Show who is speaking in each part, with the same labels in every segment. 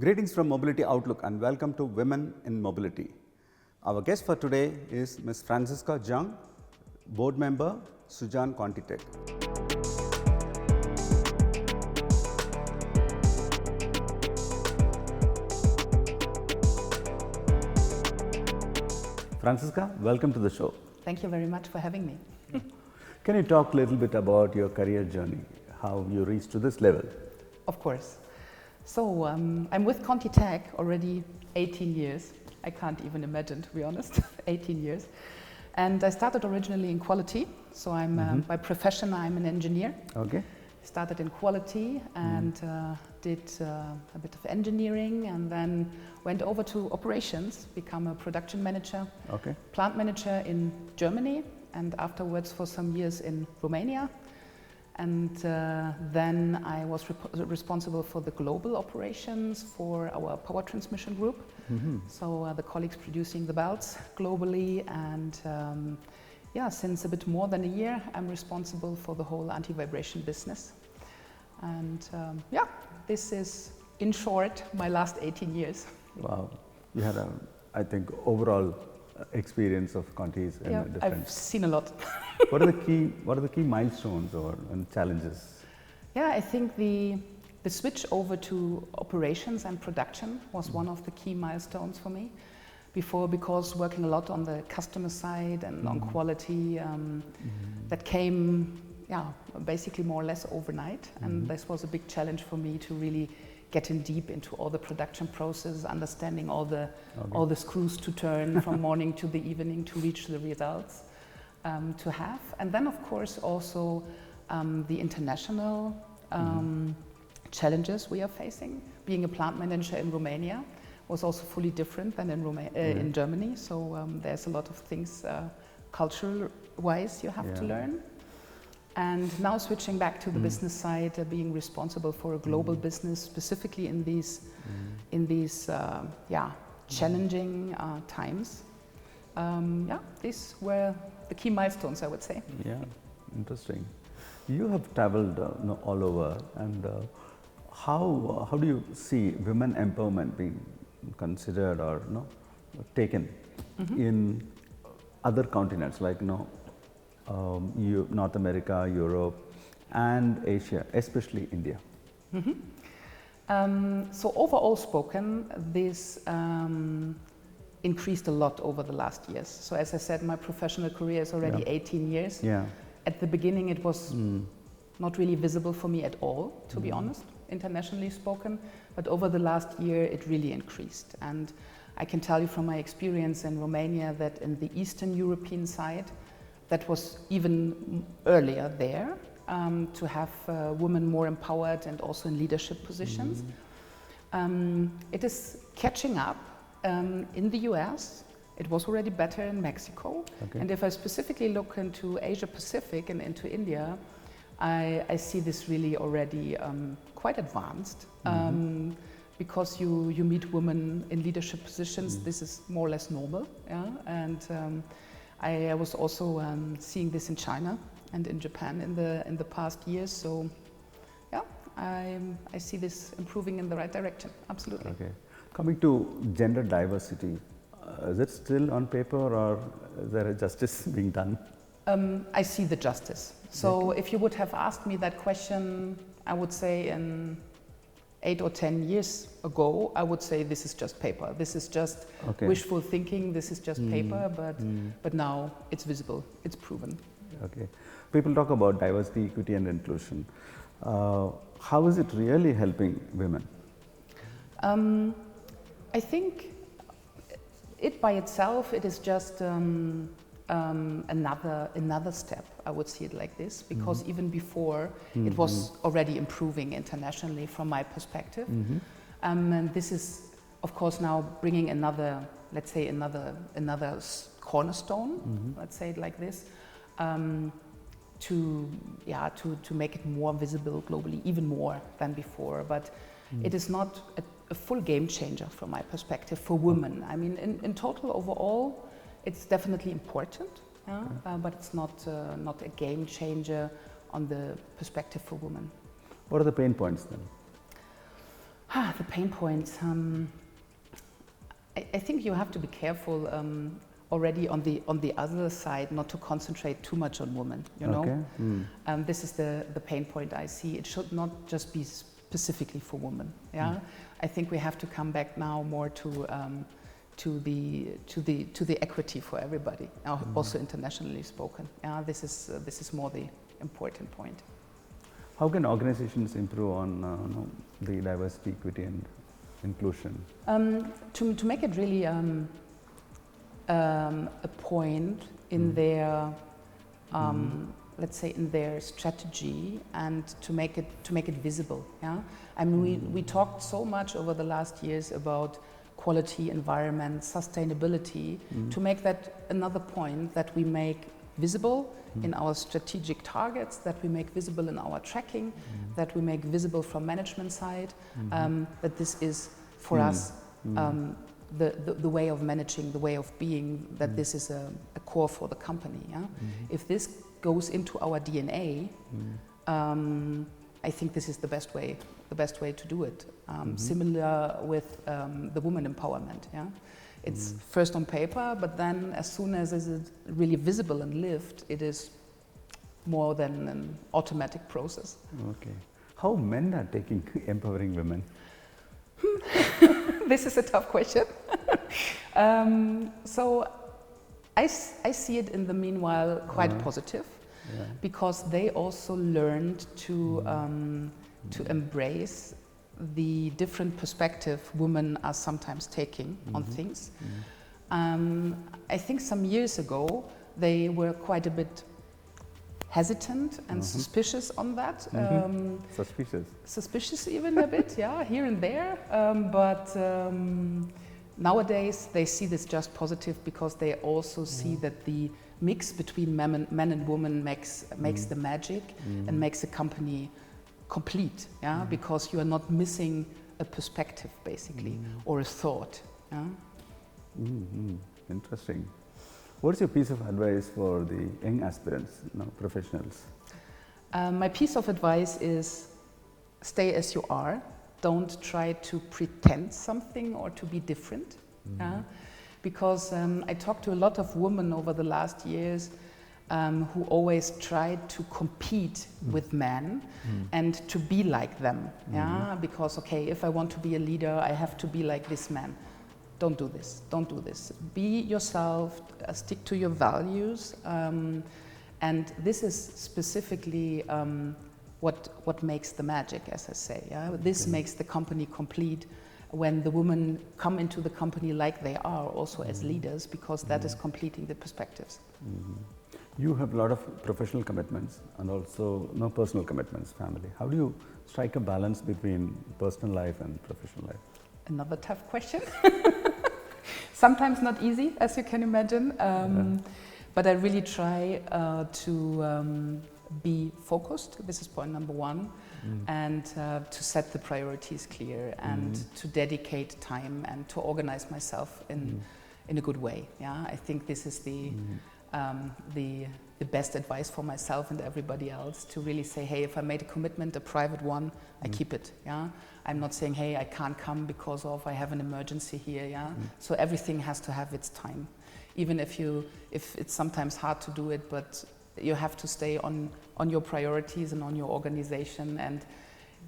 Speaker 1: Greetings from Mobility Outlook and welcome to Women in Mobility. Our guest for today is Ms. Franziska Jung, Board Member, Sujan ContiTech. Franziska, welcome to the show.
Speaker 2: Thank you very much for having me.
Speaker 1: Can you talk a little bit about your career journey, how you reached to this level?
Speaker 2: Of course. So I'm with ContiTech already 18 years. I can't even imagine, to be honest, 18 years. And I started originally in quality. So I'm by profession, I'm an engineer.
Speaker 1: Okay.
Speaker 2: Started in quality and did a bit of engineering and then went over to operations, become a production manager, plant manager in Germany, and afterwards for some years in Romania. And then I was responsible for the global operations for our power transmission group. So the colleagues producing the belts globally. And since a bit more than a year, I'm responsible for the whole anti-vibration business. And this is, in short, my last 18 years.
Speaker 1: Wow. You had, I think, overall experience of Conti's and different.
Speaker 2: I've seen a lot.
Speaker 1: What are the key milestones and challenges?
Speaker 2: Yeah, I think the switch over to operations and production was one of the key milestones for me. Before, because working a lot on the customer side and on quality, that came, basically more or less overnight. And this was a big challenge for me to really get in deep into all the production process, understanding all the screws to turn from morning to the evening to reach the results to have. And then, of course, also the international challenges we are facing. Being a plant manager in Romania was also fully different than in Germany. So there's a lot of things cultural-wise you have to learn. And now switching back to the business side, being responsible for a global business, specifically in these challenging times. These were the key milestones, I would say.
Speaker 1: Yeah, interesting. You have traveled all over, and how do you see women empowerment being considered or taken in other continents like North America, Europe, and Asia, especially India?
Speaker 2: So overall spoken, this increased a lot over the last years. So as I said, my professional career is already 18 years. Yeah. At the beginning, it was not really visible for me at all, to be honest, internationally spoken. But over the last year, it really increased. And I can tell you from my experience in Romania that in the Eastern European side, that was even earlier there, to have women more empowered and also in leadership positions. It is catching up in the US. It was already better in Mexico. And if I specifically look into Asia Pacific and into India, I see this really already quite advanced. Because you meet women in leadership positions, this is more or less normal. And I was also seeing this in China and in Japan in the past years. So, I see this improving in the right direction. Absolutely.
Speaker 1: Okay. Coming to gender diversity, is it still on paper or is there a justice being done?
Speaker 2: I see the justice. So, if you would have asked me that question, I would say in 8 or 10 years ago, I would say this is just paper. This is just wishful thinking. This is just paper. But now it's visible. It's proven.
Speaker 1: Okay. People talk about diversity, equity, and inclusion. How is it really helping women?
Speaker 2: I think it by itself, it is just another step. I would see it like this, because even before it was already improving internationally from my perspective. And this is, of course, now bringing another cornerstone, let's say it like this, to make it more visible globally, even more than before. But it is not a full game changer from my perspective for women. I mean, in total, overall, it's definitely important, but it's not a game changer on the perspective for women.
Speaker 1: What are the pain points then?
Speaker 2: The pain points. I think you have to be careful already on the other side not to concentrate too much on women, you know.
Speaker 1: Okay.
Speaker 2: This is the pain point I see. It should not just be specifically for women. Yeah, I think we have to come back now more to the equity for everybody. Also internationally spoken. Yeah, this is more the important point.
Speaker 1: How can organizations improve on the diversity, equity, and inclusion?
Speaker 2: To make it really a point in their, let's say, in their strategy, and to make it visible. Yeah, I mean, we talked so much over the last years about quality, environment, sustainability. To make that another point that we make visible in our strategic targets, that we make visible in our tracking, that we make visible from management side, that this is for us the way of managing, the way of being, that this is a core for the company. Yeah? If this goes into our DNA, I think this is the best way to do it. Similar with the woman empowerment. Yeah? It's first on paper, but then as soon as it's really visible and lived, it is more than an automatic process.
Speaker 1: Okay. How men are taking empowering women?
Speaker 2: This is a tough question. So I see it in the meanwhile quite positive, because they also learned to embrace the different perspective women are sometimes taking on things. I think some years ago they were quite a bit hesitant and suspicious on that. Suspicious even a bit, yeah, here and there. But nowadays they see this just positive, because they also see that the mix between men and women makes the magic and makes a company complete, yeah, because you are not missing a perspective basically or a thought. Yeah?
Speaker 1: Interesting. What's your piece of advice for the young aspirants, professionals?
Speaker 2: My piece of advice is stay as you are. Don't try to pretend something or to be different. Yeah? Because I talked to a lot of women over the last years who always tried to compete with men and to be like them. Yeah? Because, okay, if I want to be a leader, I have to be like this man. Don't do this, don't do this. Be yourself, stick to your values, and this is specifically what makes the magic, as I say. Yeah? This makes the company complete when the women come into the company like they are, also as leaders, because that is completing the perspectives.
Speaker 1: You have a lot of professional commitments and also personal commitments, family. How do you strike a balance between personal life and professional life?
Speaker 2: Another tough question. Sometimes not easy, as you can imagine, but I really try to be focused. This is point number one, and to set the priorities clear and to dedicate time and to organize myself in a good way. Yeah, I think this is the best advice for myself and everybody else, to really say, hey, if I made a commitment, a private one, I keep it. Yeah, I'm not saying, hey, I can't come because of I have an emergency here. Yeah, so everything has to have its time, even if it's sometimes hard to do it, but you have to stay on your priorities and on your organization, and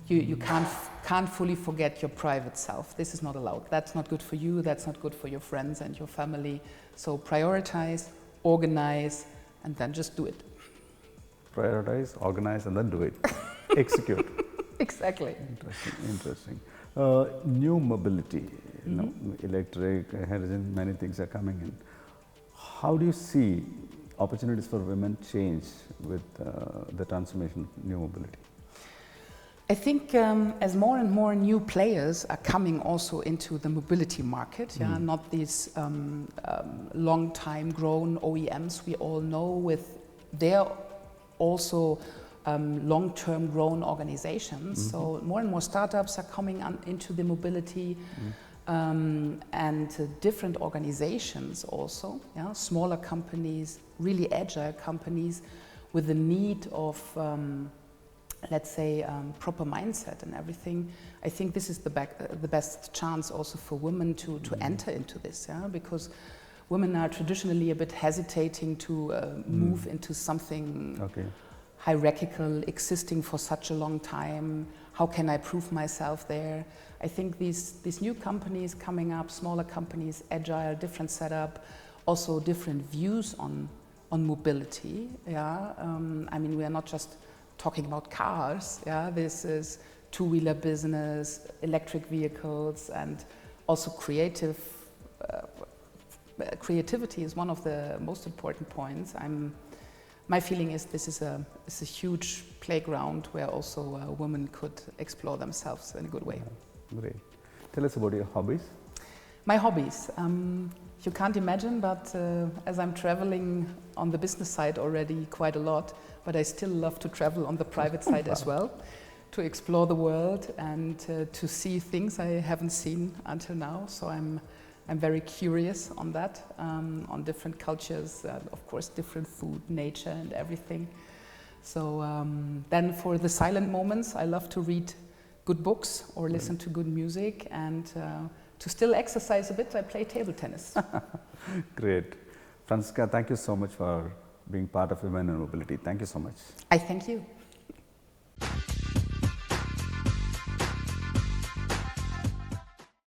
Speaker 2: you can't fully forget your private self. This is not allowed. That's not good for you. That's not good for your friends and your family. So prioritize, organize, and then just do it.
Speaker 1: Prioritize, organize, and then do it. Execute.
Speaker 2: Exactly.
Speaker 1: Interesting. New mobility, electric, hydrogen, many things are coming in. How do you see opportunities for women change with the transformation of new mobility?
Speaker 2: I think as more and more new players are coming also into the mobility market, not these long time grown OEMs we all know, with their also long-term grown organizations. So more and more startups are coming into the mobility, and different organizations also, smaller companies, really agile companies with the need of let's say, proper mindset and everything, I think this is the best chance also for women to enter into this, yeah? Because women are traditionally a bit hesitating to move into something hierarchical, existing for such a long time. How can I prove myself there? I think these new companies coming up, smaller companies, agile, different setup, also different views on mobility, yeah? I mean, we are not just talking about cars, yeah? This is two-wheeler business, electric vehicles, and also creativity is one of the most important points. My feeling is this is a huge playground where also women could explore themselves in a good way.
Speaker 1: Great. Tell us about your hobbies.
Speaker 2: My hobbies. You can't imagine, but as I'm traveling on the business side already quite a lot, but I still love to travel on the private side as well, to explore the world and to see things I haven't seen until now. So I'm very curious on that, on different cultures, of course, different food, nature, and everything. So then for the silent moments, I love to read good books or listen to good music, and to still exercise a bit, I play table tennis.
Speaker 1: Great. Franziska, thank you so much for being part of Women in Mobility. Thank you so much.
Speaker 2: I thank you.